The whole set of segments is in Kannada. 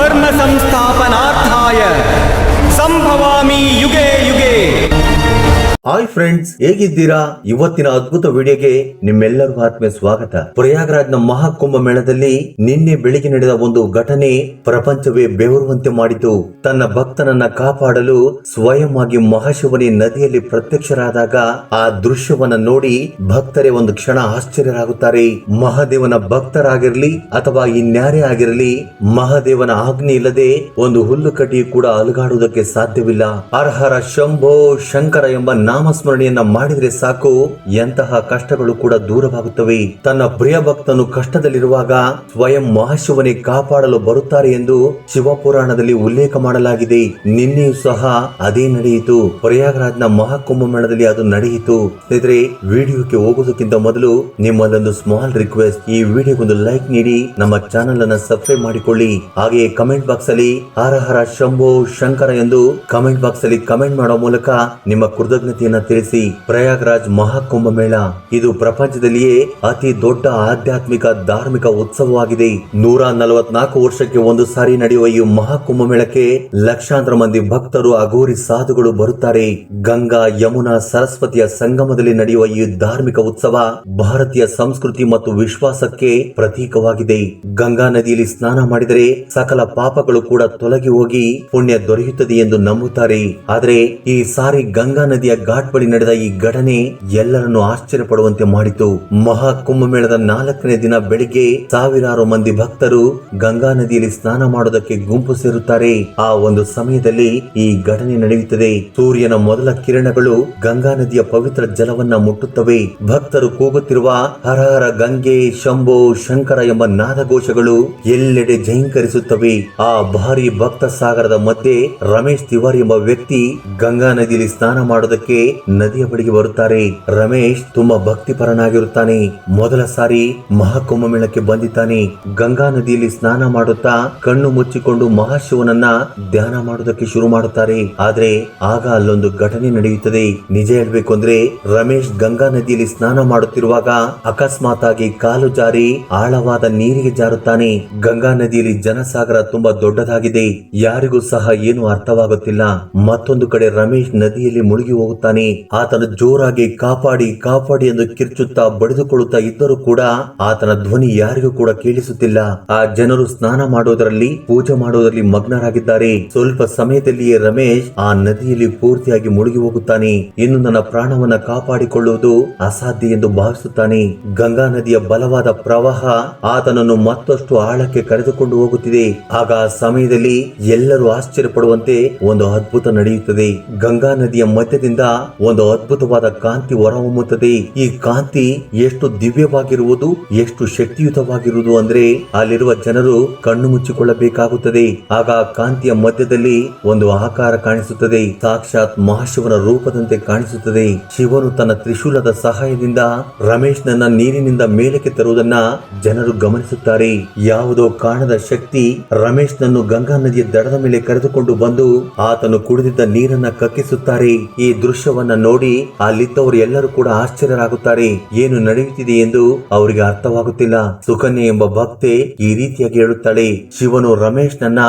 धर्म संस्थापनार्थाय संभवामि युगे युगे। ಹಾಯ್ ಫ್ರೆಂಡ್ಸ್, ಹೇಗಿದ್ದೀರಾ? ಇವತ್ತಿನ ಅದ್ಭುತ ವಿಡಿಯೋಗೆ ನಿಮ್ಮೆಲ್ಲರಿಗೂ ಆತ್ಮೀಯ ಸ್ವಾಗತ. ಪ್ರಯಾಗ್ರಾಜ್ನ ಮಹಾಕುಂಭ ಮೇಳದಲ್ಲಿ ನಿನ್ನೆ ಬೆಳಿಗ್ಗೆ ನಡೆದ ಒಂದು ಘಟನೆ ಪ್ರಪಂಚವೇ ಬೆವರುವಂತೆ ಮಾಡಿತು. ತನ್ನ ಭಕ್ತನನ್ನ ಕಾಪಾಡಲು ಸ್ವಯಂ ಆಗಿ ಮಹಾಶಿವನೇ ನದಿಯಲ್ಲಿ ಪ್ರತ್ಯಕ್ಷರಾದಾಗ ಆ ದೃಶ್ಯವನ್ನ ನೋಡಿ ಭಕ್ತರೇ ಒಂದು ಕ್ಷಣ ಆಶ್ಚರ್ಯರಾಗುತ್ತಾರೆ. ಮಹಾದೇವನ ಭಕ್ತರಾಗಿರ್ಲಿ ಅಥವಾ ಇನ್ಯಾರೇ ಆಗಿರಲಿ, ಮಹಾದೇವನ ಆಜ್ಞೆ ಇಲ್ಲದೆ ಒಂದು ಹುಲ್ಲು ಕಡ್ಡಿ ಕೂಡ ಅಲುಗಾಡುವುದಕ್ಕೆ ಸಾಧ್ಯವಿಲ್ಲ. ಹರ ಶಂಭೋ ಶಂಕರ ಎಂಬ ನಾಮಸ್ಮರಣೆಯನ್ನ ಮಾಡಿದ್ರೆ ಸಾಕು, ಎಂತಹ ಕಷ್ಟಗಳು ಕೂಡ ದೂರವಾಗುತ್ತವೆ. ತನ್ನ ಪ್ರಿಯ ಭಕ್ತನು ಕಷ್ಟದಲ್ಲಿರುವಾಗ ಸ್ವಯಂ ಮಹಾಶಿವನೇ ಕಾಪಾಡಲು ಬರುತ್ತಾರೆ ಎಂದು ಶಿವಪುರಾಣದಲ್ಲಿ ಉಲ್ಲೇಖ ಮಾಡಲಾಗಿದೆ. ನಿನ್ನೆಯೂ ಸಹ ಅದೇ ನಡೆಯಿತು. ಪ್ರಯಾಗ್ರಾಜ್ನ ಮಹಾಕುಂಭ ಮೇಳದಲ್ಲಿ ಅದು ನಡೆಯಿತು. ಸ್ನೇಹಿತರೆ, ವಿಡಿಯೋಕ್ಕೆ ಹೋಗೋದಕ್ಕಿಂತ ಮೊದಲು ನಿಮ್ಮಲ್ಲೊಂದು ಸ್ಮಾಲ್ ರಿಕ್ವೆಸ್ಟ್, ಈ ವಿಡಿಯೋಗೊಂದು ಲೈಕ್ ನೀಡಿ ನಮ್ಮ ಚಾನೆಲ್ ಅನ್ನ ಸಬ್ಸ್ಕ್ರೈಬ್ ಮಾಡಿಕೊಳ್ಳಿ. ಹಾಗೆಯೇ ಕಮೆಂಟ್ ಬಾಕ್ಸ್ ಅಲ್ಲಿ ಹರ ಹರ ಶಂಭೋ ಶಂಕರ ಎಂದು ಕಮೆಂಟ್ ಬಾಕ್ಸ್ ಅಲ್ಲಿ ಕಮೆಂಟ್ ಮಾಡೋ ಮೂಲಕ ನಿಮ್ಮ ಕೃತಜ್ಞತೆಯನ್ನ ತಿಳಿಸಿ. ಪ್ರಯಾಗ್ರಾಜ್ ಮಹಾಕುಂಭ ಮೇಳ ಇದು ಪ್ರಪಂಚದಲ್ಲಿಯೇ ಅತಿ ದೊಡ್ಡ ಆಧ್ಯಾತ್ಮಿಕ ಧಾರ್ಮಿಕ ಉತ್ಸವವಾಗಿದೆ. 144 ವರ್ಷಕ್ಕೆ ಒಂದು ಸಾರಿ ನಡೆಯುವ ಈ ಮಹಾಕುಂಭ ಮೇಳಕ್ಕೆ ಲಕ್ಷಾಂತರ ಮಂದಿ ಭಕ್ತರು, ಅಘೋರಿ ಸಾಧುಗಳು ಬರುತ್ತಾರೆ. ಗಂಗಾ ಯಮುನಾ ಸರಸ್ವತಿಯ ಸಂಗಮದಲ್ಲಿ ನಡೆಯುವ ಈ ಧಾರ್ಮಿಕ ಉತ್ಸವ ಭಾರತೀಯ ಸಂಸ್ಕೃತಿ ಮತ್ತು ವಿಶ್ವಾಸಕ್ಕೆ ಪ್ರತೀಕವಾಗಿದೆ. ಗಂಗಾ ನದಿಯಲ್ಲಿ ಸ್ನಾನ ಮಾಡಿದರೆ ಸಕಲ ಪಾಪಗಳು ಕೂಡ ತೊಲಗಿ ಹೋಗಿ ಪುಣ್ಯ ದೊರೆಯುತ್ತದೆ ಎಂದು ನಂಬುತ್ತಾರೆ. ಆದರೆ ಈ ಸಾರಿ ಗಂಗಾ ನದಿಯ ಘಾಟ್ ಬಳಿ ನಡೆದ ಈ ಘಟನೆ ಎಲ್ಲರನ್ನು ಆಶ್ಚರ್ಯ ಪಡುವಂತೆ ಮಾಡಿತು. ಮಹಾಕುಂಭ ಮೇಳದ 4ನೇ ದಿನ ಬೆಳಿಗ್ಗೆ ಸಾವಿರಾರು ಮಂದಿ ಭಕ್ತರು ಗಂಗಾ ನದಿಯಲ್ಲಿ ಸ್ನಾನ ಮಾಡೋದಕ್ಕೆ ಗುಂಪು ಸೇರುತ್ತಾರೆ. ಆ ಒಂದು ಸಮಯದಲ್ಲಿ ಈ ಘಟನೆ ನಡೆಯುತ್ತದೆ. ಸೂರ್ಯನ ಮೊದಲ ಕಿರಣಗಳು ಗಂಗಾ ನದಿಯ ಪವಿತ್ರ ಜಲವನ್ನ ಮುಟ್ಟುತ್ತವೆ. ಭಕ್ತರು ಕೂಗುತ್ತಿರುವ ಹರ ಹರ ಗಂಗೆ ಶಂಭೋ ಶಂಕರ ಎಂಬ ನಾದಘೋಷಗಳು ಎಲ್ಲೆಡೆ ಝೈಂಕರಿಸುತ್ತವೆ. ಆ ಭಾರಿ ಭಕ್ತ ಸಾಗರದ ಮಧ್ಯೆ ರಮೇಶ್ ತಿವಾರಿ ಎಂಬ ವ್ಯಕ್ತಿ ಗಂಗಾ ನದಿಯಲ್ಲಿ ಸ್ನಾನ ಮಾಡೋದಕ್ಕೆ ನದಿಯ ಬಳಿಗೆ ಬರುತ್ತಾರೆ. ರಮೇಶ್ ತುಂಬಾ ಭಕ್ತಿಪರನಾಗಿರುತ್ತಾನೆ. ಮೊದಲ ಸಾರಿ ಮಹಾಕುಂಭ ಮೇಳಕ್ಕೆ ಬಂದಿದ್ದಾನೆ. ಗಂಗಾ ನದಿಯಲ್ಲಿ ಸ್ನಾನ ಮಾಡುತ್ತಾ ಕಣ್ಣು ಮುಚ್ಚಿಕೊಂಡು ಮಹಾಶಿವನನ್ನ ಧ್ಯಾನ ಮಾಡೋದಕ್ಕೆ ಶುರು ಮಾಡುತ್ತಾರೆ. ಆದ್ರೆ ಆಗ ಅಲ್ಲೊಂದು ಘಟನೆ ನಡೆಯುತ್ತದೆ. ನಿಜ ಹೇಳ್ಬೇಕು ಅಂದ್ರೆ, ರಮೇಶ್ ಗಂಗಾ ನದಿಯಲ್ಲಿ ಸ್ನಾನ ಮಾಡುತ್ತಿರುವಾಗ ಅಕಸ್ಮಾತ್ ಆಗಿ ಕಾಲು ಜಾರಿ ಆಳವಾದ ನೀರಿಗೆ ಜಾರುತ್ತಾನೆ. ಗಂಗಾ ನದಿಯಲ್ಲಿ ಜನಸಾಗರ ತುಂಬಾ ದೊಡ್ಡದಾಗಿದೆ. ಯಾರಿಗೂ ಸಹ ಏನು ಅರ್ಥವಾಗುತ್ತಿಲ್ಲ. ಮತ್ತೊಂದು ಕಡೆ ರಮೇಶ್ ನದಿಯಲ್ಲಿ ಮುಳುಗಿ ಹೋಗುತ್ತಾನೆ. ಆತನ ಜೋರಾಗಿ ಕಾಪಾಡಿ ಕಾಪಾಡಿ ಎಂದು ಕಿರ್ಚುತ್ತಾ ಬಡಿದುಕೊಳ್ಳುತ್ತಾ ಇದ್ದರೂ ಕೂಡ ಆತನ ಧ್ವನಿ ಯಾರಿಗೂ ಕೂಡ ಕೇಳಿಸುತ್ತಿಲ್ಲ. ಆ ಜನರು ಸ್ನಾನ ಮಾಡುವುದರಲ್ಲಿ, ಪೂಜೆ ಮಾಡುವುದರಲ್ಲಿ ಮಗ್ನರಾಗಿದ್ದಾರೆ. ಸ್ವಲ್ಪ ಸಮಯದಲ್ಲಿಯೇ ರಮೇಶ್ ಆ ನದಿಯಲ್ಲಿ ಪೂರ್ತಿಯಾಗಿ ಮುಳುಗಿ ಹೋಗುತ್ತಾನೆ. ಇನ್ನು ನನ್ನ ಪ್ರಾಣವನ್ನ ಕಾಪಾಡಿಕೊಳ್ಳುವುದು ಅಸಾಧ್ಯ ಎಂದು ಭಾವಿಸುತ್ತಾನೆ. ಗಂಗಾ ನದಿಯ ಬಲವಾದ ಪ್ರವಾಹ ಆತನನ್ನು ಮತ್ತಷ್ಟು ಆಳಕ್ಕೆ ಕರೆದುಕೊಂಡು ಹೋಗುತ್ತಿದೆ. ಆಗ ಆ ಸಮಯದಲ್ಲಿ ಎಲ್ಲರೂ ಆಶ್ಚರ್ಯ ಪಡುವಂತೆ ಒಂದು ಅದ್ಭುತ ನಡೆಯುತ್ತದೆ. ಗಂಗಾ ನದಿಯ ಮಧ್ಯದಿಂದ ಒಂದು ಅದ್ಭುತವಾದ ಕಾಂತಿ ಹೊರಹೊಮ್ಮುತ್ತದೆ. ಈ ಕಾಂತಿ ಎಷ್ಟು ದಿವ್ಯವಾಗಿರುವುದು, ಎಷ್ಟು ಶಕ್ತಿಯುತವಾಗಿರುವುದು ಅಂದ್ರೆ ಅಲ್ಲಿರುವ ಜನರು ಕಣ್ಣು ಮುಚ್ಚಿಕೊಳ್ಳಬೇಕಾಗುತ್ತದೆ. ಆಗ ಆ ಕಾಂತಿಯ ಮಧ್ಯದಲ್ಲಿ ಒಂದು ಆಕಾರ ಕಾಣಿಸುತ್ತದೆ. ಸಾಕ್ಷಾತ್ ಮಹಾಶಿವನ ರೂಪದಂತೆ ಕಾಣಿಸುತ್ತದೆ. ಶಿವನು ತನ್ನ ತ್ರಿಶೂಲದ ಸಹಾಯದಿಂದ ರಮೇಶ್ ನನ್ನ ನೀರಿನಿಂದ ಮೇಲಕ್ಕೆ ತರುವುದನ್ನ ಜನರು ಗಮನಿಸುತ್ತಾರೆ. ಯಾವುದೋ ಕಾಣದ ಶಕ್ತಿ ರಮೇಶ್ ನನ್ನು ಗಂಗಾ ನದಿಯ ದಡದ ಮೇಲೆ ಕರೆದುಕೊಂಡು ಬಂದು ಆತನು ಕುಡಿದಿದ್ದ ನೀರನ್ನ ಕಕ್ಕಿಸುತ್ತಾರೆ. ಈ ದೃಶ್ಯವನ್ನ ನೋಡಿ ಅಲ್ಲಿದ್ದವರು ಎಲ್ಲರೂ ಕೂಡ ಆಶ್ಚರ್ಯರಾಗುತ್ತಾರೆ. ಏನು ನಡೆಯುತ್ತಿದೆ ಎಂದು ಅವರಿಗೆ ಅರ್ಥವಾಗುತ್ತಿಲ್ಲ. ಸುಕನ್ಯೆ ಎಂಬ ಭಕ್ತೆ ಈ ರೀತಿಯಾಗಿ ಹೇಳುತ್ತಾಳೆ, ಶಿವನು ರಮೇಶ್ ನನ್ನ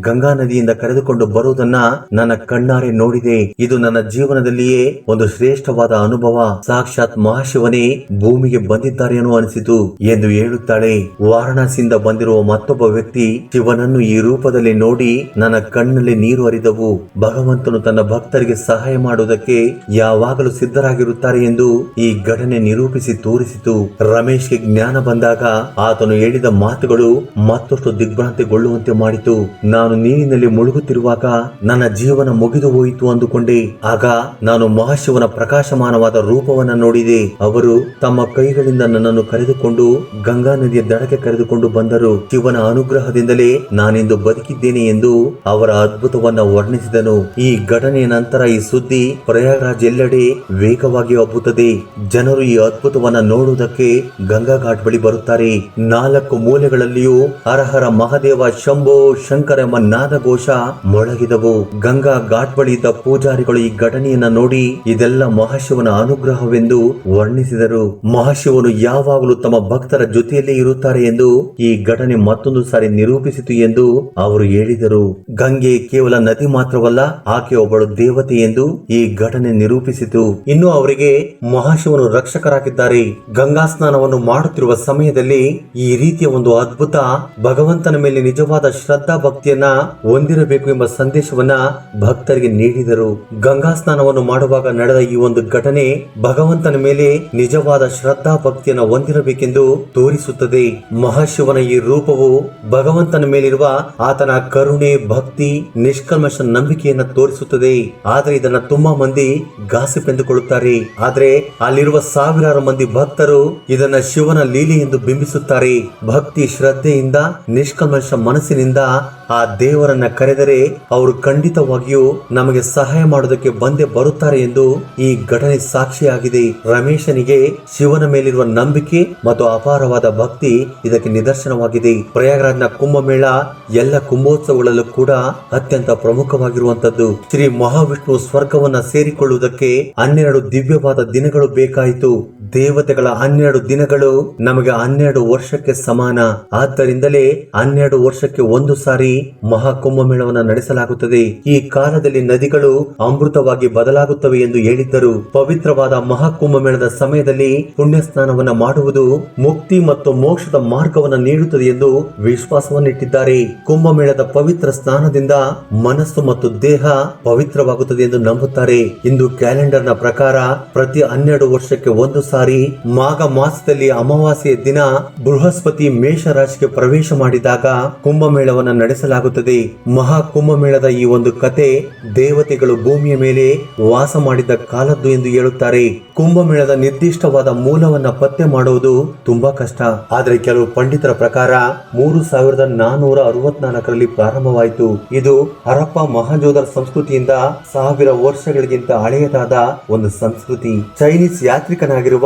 ಗಂಗಾ ನದಿಯಿಂದ ಕರೆದುಕೊಂಡು ಬರುವುದನ್ನ ನನ್ನ ಕಣ್ಣಾರೆ ನೋಡಿದೆ. ಇದು ನನ್ನ ಜೀವನದಲ್ಲಿಯೇ ಒಂದು ಶ್ರೇಷ್ಠವಾದ ಅನುಭವ. ಸಾಕ್ಷಾತ್ ಮಹಾಶಿವನೇ ಭೂಮಿಗೆ ಬಂದಿದ್ದಾರೆ ಅನ್ನೋ ಅನಿಸಿತು ಎಂದು ಹೇಳುತ್ತಾಳೆ. ವಾರಣಾಸಿಯಿಂದ ಬಂದಿರುವ ಮತ್ತೊಬ್ಬ ವ್ಯಕ್ತಿ ಶಿವನನ್ನು ಈ ರೂಪದಲ್ಲಿ ನೋಡಿ ನನ್ನ ಕಣ್ಣಲ್ಲಿ ನೀರು ಹರಿದವು. ಭಗವಂತನು ತನ್ನ ಭಕ್ತರಿಗೆ ಸಹಾಯ ಮಾಡುವುದಕ್ಕೆ ಯಾವಾಗಲೂ ಸಿದ್ಧರಾಗಿರುತ್ತಾರೆ ಎಂದು ಈ ಘಟನೆ ನಿರೂಪಿಸಿ ತೋರಿಸಿತು. ರಮೇಶ್ಗೆ ಜ್ಞಾನ ಬಂದಾಗ ಆತನು ಹೇಳಿದ ಮಾತುಗಳು ಮತ್ತಷ್ಟು ದಿಗ್ಭ್ರಾಂತಿಗೊಳ್ಳುವಂತೆ ಮಾಡಿತು. ನಾನು ನೀರಿನಲ್ಲಿ ಮುಳುಗುತ್ತಿರುವಾಗ ನನ್ನ ಜೀವನ ಮುಗಿದು ಹೋಯಿತು ಅಂದುಕೊಂಡೆ. ಆಗ ನಾನು ಮಹಾಶಿವನ ಪ್ರಕಾಶಮಾನವಾದ ರೂಪವನ್ನ ನೋಡಿದೆ. ಅವರು ತಮ್ಮ ಕೈಗಳಿಂದ ನನ್ನನ್ನು ಕರೆದುಕೊಂಡು ಗಂಗಾ ನದಿಯ ದಡಕ್ಕೆ ಕರೆದುಕೊಂಡು ಬಂದರು. ಶಿವನ ಅನುಗ್ರಹದಿಂದಲೇ ನಾನಿಂದು ಬದುಕಿದ್ದೇನೆ ಎಂದು ಅವರ ಅದ್ಭುತವನ್ನ ವರ್ಣಿಸಿದನು. ಈ ಘಟನೆಯ ನಂತರ ಈ ಸುದ್ದಿ ಪ್ರಯಾಗ ಪ್ರಯಾಗರಾಜ್ ಎಲ್ಲೆಡೆ ವೇಗವಾಗಿ ಹಬ್ಬುತ್ತದೆ. ಜನರು ಈ ಅದ್ಭುತವನ್ನ ನೋಡುವುದಕ್ಕೆ ಗಂಗಾ ಘಾಟ್ ಬಳಿ ಬರುತ್ತಾರೆ. 4 ಮೂಲೆಗಳಲ್ಲಿಯೂ ಹರ ಹರ ಮಹಾದೇವ ಶಂಭೋ ಶಂಕರ ಎಂಬ ನಾದಘೋಷ ಮೊಳಗಿದವು. ಗಂಗಾ ಘಾಟ್ ಬಳಿ ಇದ್ದ ಪೂಜಾರಿಗಳು ಈ ಘಟನೆಯನ್ನ ನೋಡಿ ಇದೆಲ್ಲ ಮಹಾಶಿವನ ಅನುಗ್ರಹವೆಂದು ವರ್ಣಿಸಿದರು. ಮಹಾಶಿವನು ಯಾವಾಗಲೂ ತಮ್ಮ ಭಕ್ತರ ಜೊತೆಯಲ್ಲೇ ಇರುತ್ತಾರೆ ಎಂದು ಈ ಘಟನೆ ಮತ್ತೊಂದು ಸಾರಿ ನಿರೂಪಿಸಿತು ಎಂದು ಅವರು ಹೇಳಿದರು. ಗಂಗೆ ಕೇವಲ ನದಿ ಮಾತ್ರವಲ್ಲ, ಆಕೆ ಒಬ್ಬಳು ದೇವತೆ ಎಂದು ಈ ಘಟನೆ ನಿರೂಪಿಸಿತು. ಇನ್ನು ಅವರಿಗೆ ಮಹಾಶಿವನು ರಕ್ಷಕರಾಗಿದ್ದಾರೆ. ಗಂಗಾ ಸ್ನಾನವನ್ನು ಮಾಡುತ್ತಿರುವ ಸಮಯದಲ್ಲಿ ಈ ರೀತಿಯ ಒಂದು ಅದ್ಭುತ ಭಗವಂತನ ಮೇಲೆ ನಿಜವಾದ ಶ್ರದ್ಧಾ ಭಕ್ತಿಯನ್ನ ಹೊಂದಿರಬೇಕು ಎಂಬ ಸಂದೇಶವನ್ನ ಭಕ್ತರಿಗೆ ನೀಡಿದರು. ಗಂಗಾ ಸ್ನಾನವನ್ನು ಮಾಡುವಾಗ ನಡೆದ ಈ ಒಂದು ಘಟನೆ ಭಗವಂತನ ಮೇಲೆ ನಿಜವಾದ ಶ್ರದ್ಧಾ ಭಕ್ತಿಯನ್ನ ಹೊಂದಿರಬೇಕೆಂದು ತೋರಿಸುತ್ತದೆ. ಮಹಾಶಿವನ ಈ ರೂಪವು ಭಗವಂತನ ಮೇಲಿರುವ ಆತನ ಕರುಣೆ, ಭಕ್ತಿ, ನಿಷ್ಕಲ್ಮಶ ನಂಬಿಕೆಯನ್ನ ತೋರಿಸುತ್ತದೆ. ಆದರೆ ಇದನ್ನ ತುಂಬಾ ಮಂದಿ ಗಾಸಿಪ್ ಎಂದುಕೊಳ್ಳುತ್ತಾರೆ. ಆದ್ರೆ ಅಲ್ಲಿರುವ ಸಾವಿರಾರು ಮಂದಿ ಭಕ್ತರು ಇದನ್ನ ಶಿವನ ಲೀಲೆ ಎಂದು ಬಿಂಬಿಸುತ್ತಾರೆ. ಭಕ್ತಿ ಶ್ರದ್ಧೆಯಿಂದ ನಿಷ್ಕಲ್ಮಶ ಮನಸ್ಸಿನಿಂದ ಆ ದೇವರನ್ನ ಕರೆದರೆ ಅವರು ಖಂಡಿತವಾಗಿಯೂ ನಮಗೆ ಸಹಾಯ ಮಾಡೋದಕ್ಕೆ ಬಂದೇ ಬರುತ್ತಾರೆ ಎಂದು ಈ ಘಟನೆ ಸಾಕ್ಷಿಯಾಗಿದೆ. ರಮೇಶನಿಗೆ ಶಿವನ ಮೇಲಿರುವ ನಂಬಿಕೆ ಮತ್ತು ಅಪಾರವಾದ ಭಕ್ತಿ ಇದಕ್ಕೆ ನಿದರ್ಶನವಾಗಿದೆ. ಪ್ರಯಾಗರಾಜ್ನ ಕುಂಭಮೇಳ ಎಲ್ಲ ಕುಂಭೋತ್ಸವಗಳಲ್ಲೂ ಕೂಡ ಅತ್ಯಂತ ಪ್ರಮುಖವಾಗಿರುವಂತದ್ದು. ಶ್ರೀ ಮಹಾವಿಷ್ಣು ಸ್ವರ್ಗವನ್ನ ಸೇರಿಕೊಳ್ಳುವುದಕ್ಕೆ 12 ದಿವ್ಯವಾದ ದಿನಗಳು ಬೇಕಾಯಿತು. ದೇವತೆಗಳ 12 ದಿನಗಳು ನಮಗೆ 12 ವರ್ಷಕ್ಕೆ ಸಮಾನ. ಆದ್ದರಿಂದಲೇ 12 ವರ್ಷಕ್ಕೆ ಒಂದು ಸಾರಿ ಮಹಾ ಕುಂಭಮೇಳವನ್ನು ನಡೆಸಲಾಗುತ್ತದೆ. ಈ ಕಾಲದಲ್ಲಿ ನದಿಗಳು ಅಮೃತವಾಗಿ ಬದಲಾಗುತ್ತವೆ ಎಂದು ಹೇಳಿದ್ದರು. ಪವಿತ್ರವಾದ ಮಹಾ ಕುಂಭಮೇಳದ ಸಮಯದಲ್ಲಿ ಪುಣ್ಯ ಸ್ನಾನವನ್ನ ಮಾಡುವುದು ಮುಕ್ತಿ ಮತ್ತು ಮೋಕ್ಷದ ಮಾರ್ಗವನ್ನು ನೀಡುತ್ತದೆ ಎಂದು ವಿಶ್ವಾಸವನ್ನಿಟ್ಟಿದ್ದಾರೆ. ಕುಂಭಮೇಳದ ಪವಿತ್ರ ಸ್ನಾನದಿಂದ ಮನಸ್ಸು ಮತ್ತು ದೇಹ ಪವಿತ್ರವಾಗುತ್ತದೆ ಎಂದು ನಂಬುತ್ತಾರೆ. ಇಂದು ಕ್ಯಾಲೆಂಡರ್ನ ಪ್ರಕಾರ ಪ್ರತಿ 12 ವರ್ಷಕ್ಕೆ ಒಂದು ಸಾರಿ ಮಾಘ ಮಾಸದಲ್ಲಿ ಅಮಾವಾಸ್ಯೆಯ ದಿನ ಬೃಹಸ್ಪತಿ ಮೇಷ ರಾಶಿಗೆ ಪ್ರವೇಶ ಮಾಡಿದಾಗ ಕುಂಭಮೇಳವನ್ನು ನಡೆಸಲಾಗುತ್ತದೆ. ಮಹಾ ಕುಂಭಮೇಳದ ಈ ಒಂದು ಕತೆ ದೇವತೆಗಳು ಭೂಮಿಯ ಮೇಲೆ ವಾಸ ಮಾಡಿದ್ದ ಕಾಲದ್ದು ಎಂದು ಹೇಳುತ್ತಾರೆ. ಕುಂಭಮೇಳದ ನಿರ್ದಿಷ್ಟವಾದ ಮೂಲವನ್ನ ಪತ್ತೆ ಮಾಡುವುದು ತುಂಬಾ ಕಷ್ಟ. ಆದರೆ ಕೆಲವು ಪಂಡಿತರ ಪ್ರಕಾರ 3464ರಲ್ಲಿ ಪ್ರಾರಂಭವಾಯಿತು. ಇದು ಹರಪ್ಪ ಮಹಾಜೋದರ ಸಂಸ್ಕೃತಿಯಿಂದ 1000 ವರ್ಷಗಳಿಗಿಂತ ಹಳೆಯದಾದ ಒಂದು ಸಂಸ್ಕೃತಿ. ಚೈನೀಸ್ ಯಾತ್ರಿಕನಾಗಿರುವ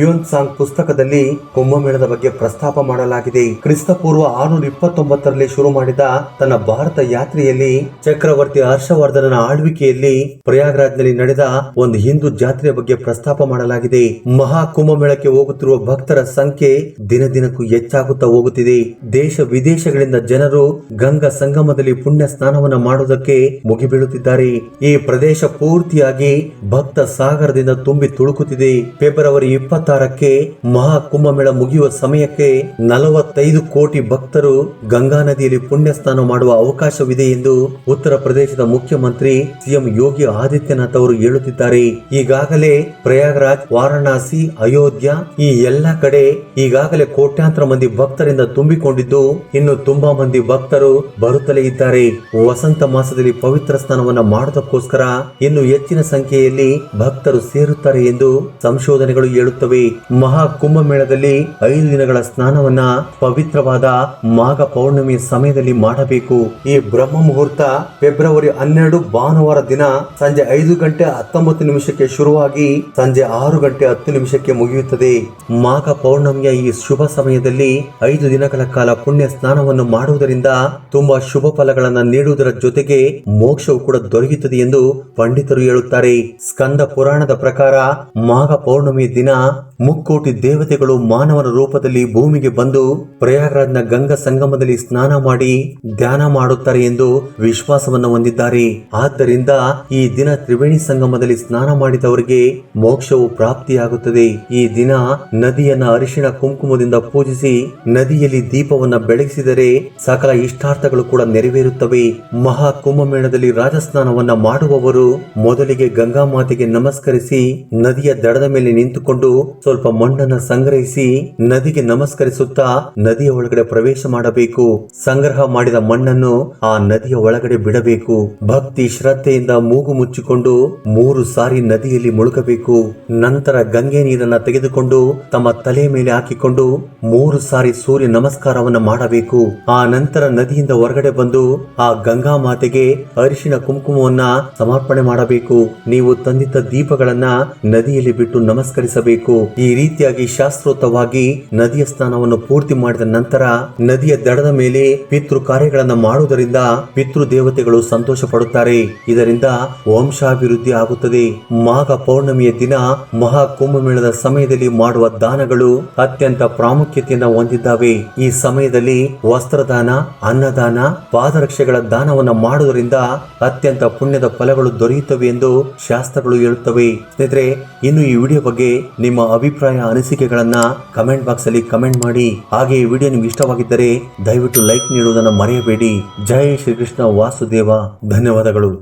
ಯುನ್ ಸಾಂಗ್ ಪುಸ್ತಕದಲ್ಲಿ ಕುಂಭಮೇಳದ ಬಗ್ಗೆ ಪ್ರಸ್ತಾಪ ಮಾಡಲಾಗಿದೆ. ಕ್ರಿಸ್ತಪೂರ್ವ 629ರಲ್ಲಿ ಶುರು ಮಾಡಿದ ತನ್ನ ಭಾರತ ಯಾತ್ರೆಯಲ್ಲಿ ಚಕ್ರವರ್ತಿ ಹರ್ಷವರ್ಧನನ ಆಳ್ವಿಕೆಯಲ್ಲಿ ಪ್ರಯಾಗ್ರಾಜ್ನಲ್ಲಿ ನಡೆದ ಒಂದು ಹಿಂದೂ ಜಾತ್ರೆಯ ಬಗ್ಗೆ ಪ್ರಸ್ತಾಪ ಮಾಡಲಾಗಿದೆ. ಮಹಾ ಕುಂಭಮೇಳಕ್ಕೆ ಹೋಗುತ್ತಿರುವ ಭಕ್ತರ ಸಂಖ್ಯೆ ದಿನ ದಿನಕ್ಕೂ ಹೆಚ್ಚಾಗುತ್ತಾ ಹೋಗುತ್ತಿದೆ. ದೇಶ ವಿದೇಶಗಳಿಂದ ಜನರು ಗಂಗಾ ಸಂಗಮದಲ್ಲಿ ಪುಣ್ಯ ಸ್ನಾನವನ್ನ ಮಾಡುವುದಕ್ಕೆ ಮುಗಿಬೀಳುತ್ತಿದ್ದಾರೆ. ಈ ಪ್ರದೇಶ ಪೂರ್ತಿಯಾಗಿ ಭಕ್ತ ಸಾಗರದಿಂದ ತುಂಬಿ ತುಳುಕುತ್ತಿದೆ. ಫೆಬ್ರವರಿ 26ಕ್ಕೆ ಮಹಾ ಕುಂಭಮೇಳ ಮುಗಿಯುವ ಸಮಯಕ್ಕೆ 45 ಕೋಟಿ ಭಕ್ತರು ಗಂಗಾ ನದಿಯಲ್ಲಿ ಪುಣ್ಯ ಸ್ನಾನ ಮಾಡುವ ಅವಕಾಶವಿದೆ ಎಂದು ಉತ್ತರ ಪ್ರದೇಶದ ಮುಖ್ಯಮಂತ್ರಿ ಸಿಎಂ ಯೋಗಿ ಆದಿತ್ಯನಾಥ್ ಅವರು ಹೇಳುತ್ತಿದ್ದಾರೆ. ಈಗಾಗಲೇ ಪ್ರಯಾಗ್ರಾಜ್, ವಾರಣಾಸಿ, ಅಯೋಧ್ಯ ಈ ಎಲ್ಲ ಕಡೆ ಈಗಾಗಲೇ ಕೋಟ್ಯಾಂತರ ಮಂದಿ ಭಕ್ತರಿಂದ ತುಂಬಿಕೊಂಡಿದ್ದು ಇನ್ನು ತುಂಬಾ ಮಂದಿ ಭಕ್ತರು ಬರುತ್ತಲೇ ಇದ್ದಾರೆ. ವಸಂತ ಮಾಸದಲ್ಲಿ ಪವಿತ್ರ ಸ್ನಾನವನ್ನ ಮಾಡೋದಕ್ಕೋಸ್ಕರ ಇನ್ನು ಹೆಚ್ಚಿನ ಸಂಖ್ಯೆಯಲ್ಲಿ ಭಕ್ತರು ಸೇರುತ್ತಾರೆ ಎಂದು ಸಂಶೋಧನೆಗಳು ಹೇಳುತ್ತವೆ. ಮಹಾ ಕುಂಭಮೇಳದಲ್ಲಿ 5 ದಿನಗಳ ಸ್ನಾನವನ್ನ ಪವಿತ್ರವಾದ ಮಾಘ ಪೌರ್ಣಮಿಯ ಸಮಯದಲ್ಲಿ ಮಾಡಬೇಕು. ಈ ಬ್ರಹ್ಮ ಮುಹೂರ್ತ ಫೆಬ್ರವರಿ 12 ಭಾನುವಾರ ದಿನ ಸಂಜೆ 5:19 ಶುರುವಾಗಿ ಸಂಜೆ 6:10 ಮುಗಿಯುತ್ತದೆ. ಮಾಘ ಪೌರ್ಣಮಿಯ ಈ ಶುಭ ಸಮಯದಲ್ಲಿ 5 ದಿನಗಳ ಕಾಲ ಪುಣ್ಯ ಸ್ನಾನವನ್ನು ಮಾಡುವುದರಿಂದ ತುಂಬಾ ಶುಭ ಫಲಗಳನ್ನು ನೀಡುವುದರ ಜೊತೆಗೆ ಮೋಕ್ಷವು ಕೂಡ ದೊರೆಯುತ್ತದೆ ಎಂದು ಪಂಡಿತರು ಹೇಳುತ್ತಾರೆ. ಸ್ಕಂದ ಪುರಾಣದ ಪ್ರಕಾರ ಮಾಘ ಪೌರ್ಣಮಿ ದಿನ ಮುಕ್ಕೋಟಿ ದೇವತೆಗಳು ಮಾನವನ ರೂಪದಲ್ಲಿ ಭೂಮಿಗೆ ಬಂದು ಪ್ರಯಾಗ್ರಾಜ್ನ ಗಂಗಾ ಸಂಗಮದಲ್ಲಿ ಸ್ನಾನ ಮಾಡಿ ಧ್ಯಾನ ಮಾಡುತ್ತಾರೆ ಎಂದು ವಿಶ್ವಾಸವನ್ನು ಹೊಂದಿದ್ದಾರೆ. ಆದ್ದರಿಂದ ಈ ದಿನ ತ್ರಿವೇಣಿ ಸಂಗಮದಲ್ಲಿ ಸ್ನಾನ ಮಾಡಿದವರಿಗೆ ಮೋಕ್ಷವು ಪ್ರಾಪ್ತಿಯಾಗುತ್ತದೆ. ಈ ದಿನ ನದಿಯನ್ನ ಅರಿಶಿಣ ಕುಂಕುಮದಿಂದ ಪೂಜಿಸಿ ನದಿಯಲ್ಲಿ ದೀಪವನ್ನ ಬೆಳಗಿಸಿದರೆ ಸಕಲ ಇಷ್ಟಾರ್ಥಗಳು ಕೂಡ ನೆರವೇರುತ್ತವೆ. ಮಹಾ ಕುಂಭಮೇಳದಲ್ಲಿ ರಾಜಸ್ನಾನವನ್ನ ಮಾಡುವವರು ಮೊದಲಿಗೆ ಗಂಗಾ ಮಾತೆಗೆ ನಮಸ್ಕರಿಸಿ ನದಿಯ ದಡದ ಮೇಲೆ ನಿಂತುಕೊಂಡು ಸ್ವಲ್ಪ ಮಣ್ಣನ್ನ ಸಂಗ್ರಹಿಸಿ ನದಿಗೆ ನಮಸ್ಕರಿಸುತ್ತಾ ನದಿಯ ಒಳಗಡೆ ಪ್ರವೇಶ ಮಾಡಬೇಕು. ಸಂಗ್ರಹ ಮಾಡಿದ ಮಣ್ಣನ್ನು ಆ ನದಿಯ ಒಳಗಡೆ ಬಿಡಬೇಕು. ಭಕ್ತಿ ಶ್ರದ್ಧೆಯಿಂದ ಮೂಗು ಮುಚ್ಚಿಕೊಂಡು 3 ಸಾರಿ ನದಿಯಲ್ಲಿ ಮುಳುಗಬೇಕು. ನಂತರ ಗಂಗೆ ನೀರನ್ನ ತೆಗೆದುಕೊಂಡು ತಮ್ಮ ತಲೆ ಮೇಲೆ ಹಾಕಿಕೊಂಡು 3 ಸಾರಿ ಸೂರ್ಯ ನಮಸ್ಕಾರವನ್ನ ಮಾಡಬೇಕು. ಆ ನಂತರ ನದಿಯಿಂದ ಹೊರಗಡೆ ಬಂದು ಆ ಗಂಗಾ ಮಾತೆಗೆ ಅರಿಶಿಣ ಕುಂಕುಮವನ್ನ ಸಮರ್ಪಣೆ ಮಾಡಬೇಕು. ನೀವು ತಂದಿದ್ದ ದೀಪಗಳನ್ನ ನದಿಯಲ್ಲಿ ಬಿಟ್ಟು ನಮಸ್ಕರಿಸಬೇಕು. ಈ ರೀತಿಯಾಗಿ ಶಾಸ್ತ್ರೋಕ್ತವಾಗಿ ನದಿಯ ಸ್ನಾನವನ್ನು ಪೂರ್ತಿ ಮಾಡಿದ ನಂತರ ನದಿಯ ದಡದ ಮೇಲೆ ಪಿತೃ ಕಾರ್ಯಗಳನ್ನ ಮಾಡುವುದರಿಂದ ಪಿತೃ ದೇವತೆಗಳು ಸಂತೋಷ ಪಡುತ್ತಾರೆ. ಇದರಿಂದ ವಂಶಾಭಿವೃದ್ಧಿ ಆಗುತ್ತದೆ. ಮಾಘ ಪೌರ್ಣಮಿಯ ದಿನ ಮಹಾ ಕುಂಭಮೇಳದ ಸಮಯದಲ್ಲಿ ಮಾಡುವ ದಾನಗಳು ಅತ್ಯಂತ ಪ್ರಾಮುಖ್ಯತೆಯನ್ನು ಹೊಂದಿದ್ದಾವೆ. ಈ ಸಮಯದಲ್ಲಿ ವಸ್ತ್ರದಾನ, ಅನ್ನದಾನ, ಪಾದರಕ್ಷೆಗಳ ದಾನವನ್ನ ಮಾಡುವುದರಿಂದ ಅತ್ಯಂತ ಪುಣ್ಯದ ಫಲಗಳು ದೊರೆಯುತ್ತವೆ ಎಂದು ಶಾಸ್ತ್ರಗಳು ಹೇಳುತ್ತವೆ. ಸ್ನೇಹಿತರೆ, ಇನ್ನು ಈ ವಿಡಿಯೋ ಬಗ್ಗೆ ನಿಮ್ಮ ಅಭಿಪ್ರಾಯ ಅನಿಸಿಕೆಗಳನ್ನ ಕಮೆಂಟ್ ಬಾಕ್ಸ್ ಅಲ್ಲಿ ಕಮೆಂಟ್ ಮಾಡಿ. ಹಾಗೆ ಈ ವಿಡಿಯೋ ನಿಮ್ಗೆ ಇಷ್ಟವಾಗಿದ್ದರೆ ದಯವಿಟ್ಟು ಲೈಕ್ ನೀಡುವುದನ್ನು ಮರೆಯಬೇಡಿ. ಜೈ ಶ್ರೀಕೃಷ್ಣ ವಾಸುದೇವ. ಧನ್ಯವಾದಗಳು.